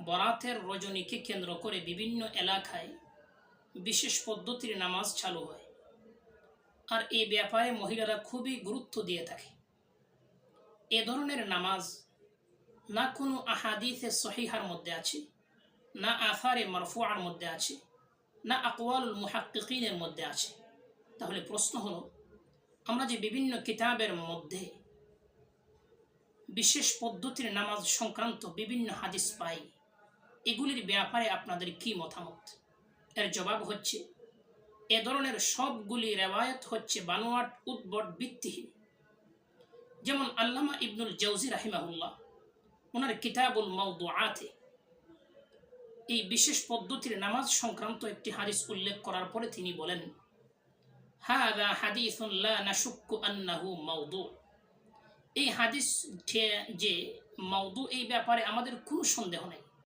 বরাতের রজনীকে কেন্দ্র করে বিভিন্ন এলাকায় বিশেষ পদ্ধতির নামাজ চালু হয়, আর এই ব্যাপারে মহিলারা খুবই গুরুত্ব দিয়ে থাকে। এ ধরনের নামাজ না কোনো আহাদিসে সহিহার মধ্যে আছে, না আসারে মারফুআর মধ্যে আছে, না আকওয়ালুল মুহাক্কিকিনের মধ্যে আছে। তাহলে প্রশ্ন হলো, আমরা যে বিভিন্ন কিতাবের মধ্যে বিশেষ পদ্ধতির নামাজ সংক্রান্ত বিভিন্ন হাদিস পাই, এগুলির ব্যাপারে আপনাদের কি মতামত? এর জবাব হচ্ছে, এ ধরনের সবগুলি রেওয়ায়ত হচ্ছে বানোয়াট, উদ্ভট, ভিত্তিহীন। যেমন আল্লামা ইবনুল জাওজি রাহিমাহুল্লাহ ওনার কিতাবুল মাওদুআতে এই বিশেষ পদ্ধতির নামাজ সংক্রান্ত একটি হাদিস উল্লেখ করার পরে তিনি বলেন, হাযা হাদিসুন লা নাশুক্কু আন্নাহু মাওদু। এই হাদিস যে মাওদু, এই ব্যাপারে আমাদের কোনো সন্দেহ নেই।